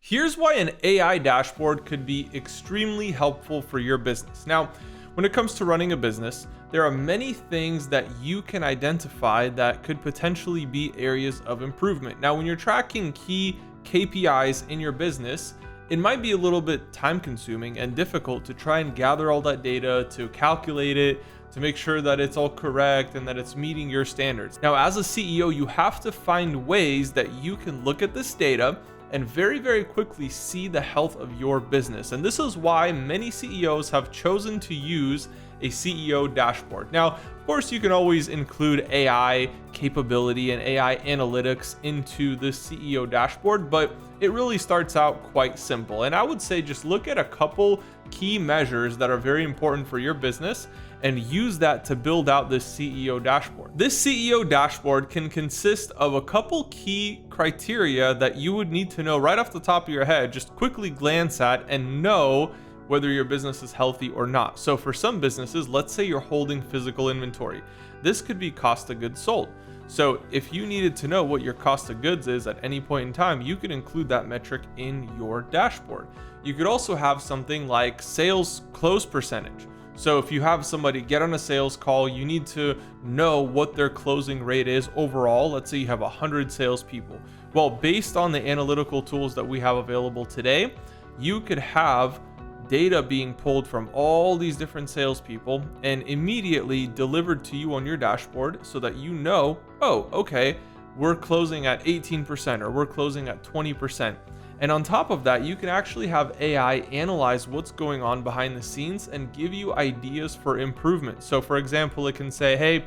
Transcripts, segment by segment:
Here's why an AI dashboard could be extremely helpful for your business. Now, when it comes to running a business, there are many things that you can identify that could potentially be areas of improvement. Now, when you're tracking key KPIs in your business, it might be a little bit time consuming and difficult to try and gather all that data, to calculate it, to make sure that it's all correct and that it's meeting your standards. Now, as a CEO, you have to find ways that you can look at this data and very, very quickly see the health of your business. And this is why many CEOs have chosen to use a CEO dashboard. Now, of course, you can always include AI capability and AI analytics into the CEO dashboard, but it really starts out quite simple. And I would say just look at a couple key measures that are very important for your business and use that to build out this CEO dashboard. This CEO dashboard can consist of a couple key criteria that you would need to know right off the top of your head, just quickly glance at and know whether your business is healthy or not. So for some businesses, let's say you're holding physical inventory. This could be cost of goods sold. So if you needed to know what your cost of goods is at any point in time, you could include that metric in your dashboard. You could also have something like sales close percentage. So if you have somebody get on a sales call, you need to know what their closing rate is overall. Let's say you have 100 salespeople. Well, based on the analytical tools that we have available today, you could have data being pulled from all these different salespeople and immediately delivered to you on your dashboard so that you know, oh, okay, we're closing at 18% or we're closing at 20%. And on top of that, you can actually have AI analyze what's going on behind the scenes and give you ideas for improvement. So for example, it can say, hey,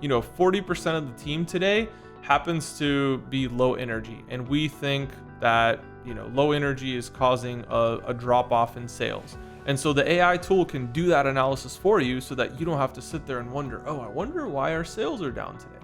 40% of the team today happens to be low energy. And we think that, low energy is causing a drop off in sales. And so the AI tool can do that analysis for you so that you don't have to sit there and wonder, oh, I wonder why our sales are down today.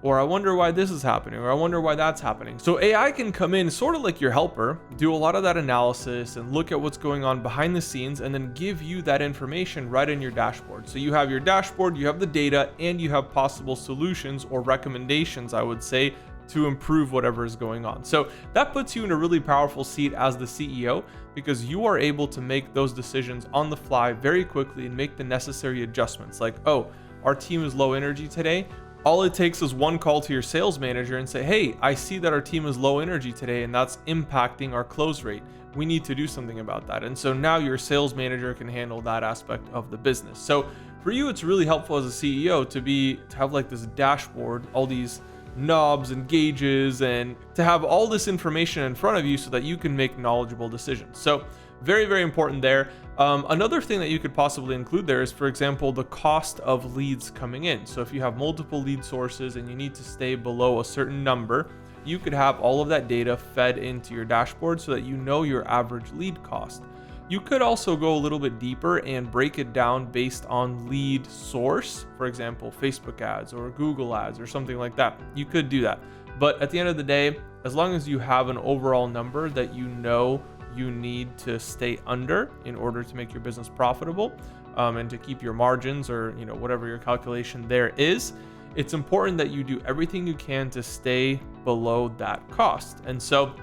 Or I wonder why this is happening, or I wonder why that's happening. So AI can come in sort of like your helper, do a lot of that analysis and look at what's going on behind the scenes and then give you that information right in your dashboard. So you have your dashboard, you have the data, and you have possible solutions or recommendations, I would say, to improve whatever is going on. So that puts you in a really powerful seat as the CEO because you are able to make those decisions on the fly very quickly and make the necessary adjustments. Like, oh, our team is low energy today. All it takes is one call to your sales manager and say, hey, I see that our team is low energy today and that's impacting our close rate. We need to do something about that. And so now your sales manager can handle that aspect of the business. So for you, it's really helpful as a CEO to have like this dashboard, all these knobs and gauges, and to have all this information in front of you so that you can make knowledgeable decisions. So very, very important there. Another thing that you could possibly include there is, for example, the cost of leads coming in. So if you have multiple lead sources and you need to stay below a certain number, you could have all of that data fed into your dashboard so that you know your average lead cost. You could also go a little bit deeper and break it down based on lead source, for example, Facebook ads or Google ads or something like that. You could do that. But at the end of the day, as long as you have an overall number that you know you need to stay under in order to make your business profitable and to keep your margins or whatever your calculation there is, it's important that you do everything you can to stay below that cost. And so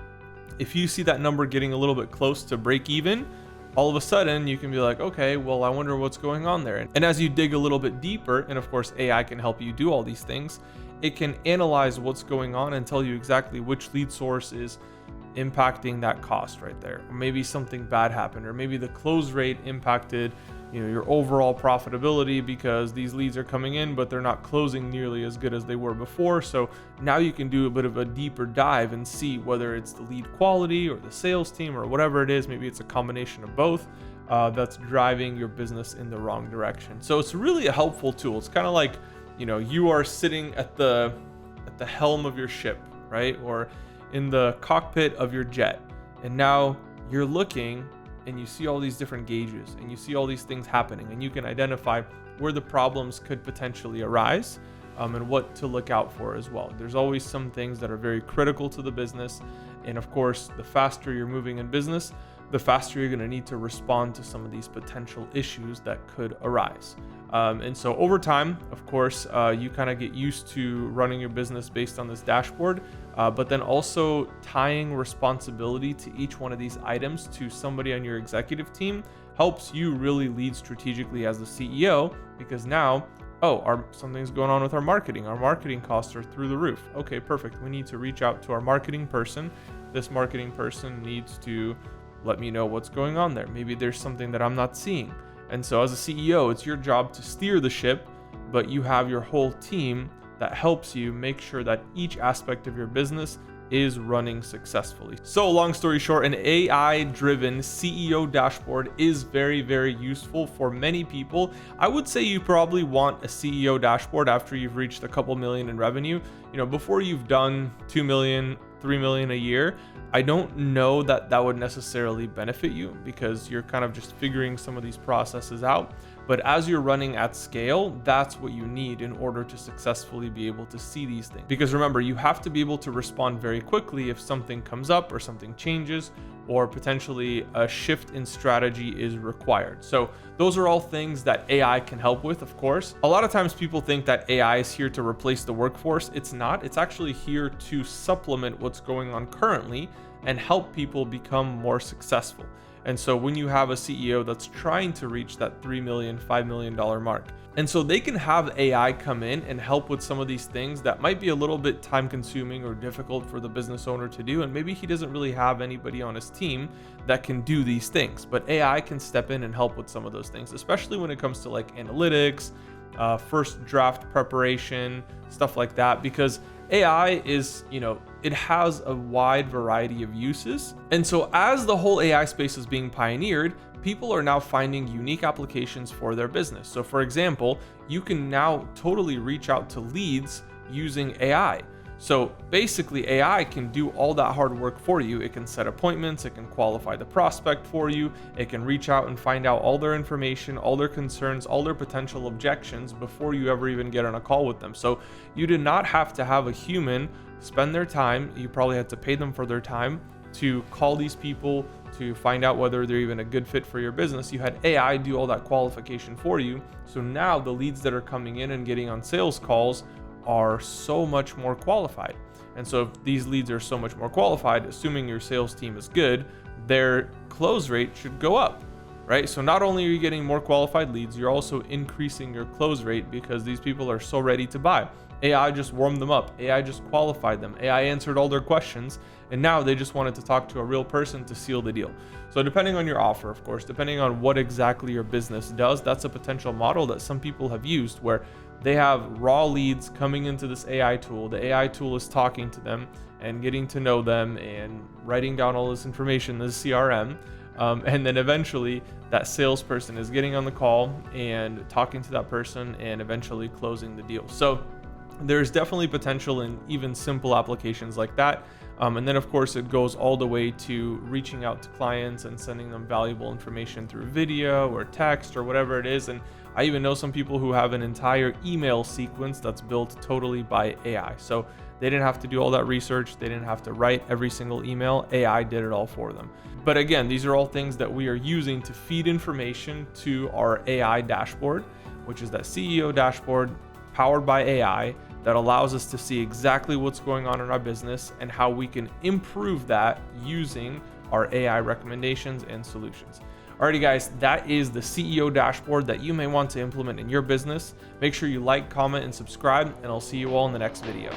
if you see that number getting a little bit close to break even, all of a sudden you can be like, okay, well, I wonder what's going on there. And as you dig a little bit deeper, and of course AI can help you do all these things, it can analyze what's going on and tell you exactly which lead source is impacting that cost right there. Or maybe something bad happened, or maybe the close rate impacted your overall profitability because these leads are coming in but they're not closing nearly as good as they were before. So now you can do a bit of a deeper dive and see whether it's the lead quality or the sales team or whatever it is. Maybe it's a combination of both that's driving your business in the wrong direction. So it's really a helpful tool. It's kind of like you are sitting at the helm of your ship, right? Or in the cockpit of your jet, and now you're looking and you see all these different gauges and you see all these things happening, and you can identify where the problems could potentially arise and what to look out for as well. There's always some things that are very critical to the business, and of course the faster you're moving in business, the faster you're going to need to respond to some of these potential issues that could arise. And so over time, of course, you kind of get used to running your business based on this dashboard, but then also tying responsibility to each one of these items to somebody on your executive team helps you really lead strategically as the CEO, because now, something's going on with our marketing. Our marketing costs are through the roof. Okay, perfect. We need to reach out to our marketing person. This marketing person needs to let me know what's going on there. Maybe there's something that I'm not seeing. And so as a CEO, it's your job to steer the ship, but you have your whole team that helps you make sure that each aspect of your business is running successfully. So long story short, an AI-driven CEO dashboard is very, very useful for many people. I would say you probably want a CEO dashboard after you've reached a couple million in revenue. Before you've done 2 million, 3 million a year, I don't know that would necessarily benefit you, because you're kind of just figuring some of these processes out. But as you're running at scale, that's what you need in order to successfully be able to see these things. Because remember, you have to be able to respond very quickly if something comes up or something changes, or potentially a shift in strategy is required. So those are all things that AI can help with, of course. A lot of times people think that AI is here to replace the workforce. It's not. It's actually here to supplement what's going on currently and help people become more successful. And so when you have a CEO that's trying to reach that $3 million, $5 million mark, and so they can have AI come in and help with some of these things that might be a little bit time consuming or difficult for the business owner to do. And maybe he doesn't really have anybody on his team that can do these things, but AI can step in and help with some of those things, especially when it comes to like analytics, first draft preparation, stuff like that, because AI is, it has a wide variety of uses. And so as the whole AI space is being pioneered, people are now finding unique applications for their business. So for example, you can now totally reach out to leads using AI. So basically AI can do all that hard work for you. It can set appointments, it can qualify the prospect for you, it can reach out and find out all their information, all their concerns, all their potential objections before you ever even get on a call with them. So you did not have to have a human spend their time. You probably had to pay them for their time to call these people to find out whether they're even a good fit for your business. You had AI do all that qualification for you. So now the leads that are coming in and getting on sales calls are so much more qualified. And so if these leads are so much more qualified, assuming your sales team is good, their close rate should go up, right? So not only are you getting more qualified leads, you're also increasing your close rate because these people are so ready to buy. AI just warmed them up. AI just qualified them. AI answered all their questions. And now they just wanted to talk to a real person to seal the deal. So depending on your offer, of course, depending on what exactly your business does, that's a potential model that some people have used, where they have raw leads coming into this AI tool. The AI tool is talking to them and getting to know them and writing down all this information in the CRM. And then eventually that salesperson is getting on the call and talking to that person and eventually closing the deal. So there's definitely potential in even simple applications like that. And then of course it goes all the way to reaching out to clients and sending them valuable information through video or text or whatever it is. And I even know some people who have an entire email sequence that's built totally by AI. So they didn't have to do all that research. They didn't have to write every single email. AI did it all for them. But again, these are all things that we are using to feed information to our AI dashboard, which is that CEO dashboard powered by AI that allows us to see exactly what's going on in our business and how we can improve that using our AI recommendations and solutions. Alrighty guys, that is the CEO dashboard that you may want to implement in your business. Make sure you like, comment, and subscribe, and I'll see you all in the next video.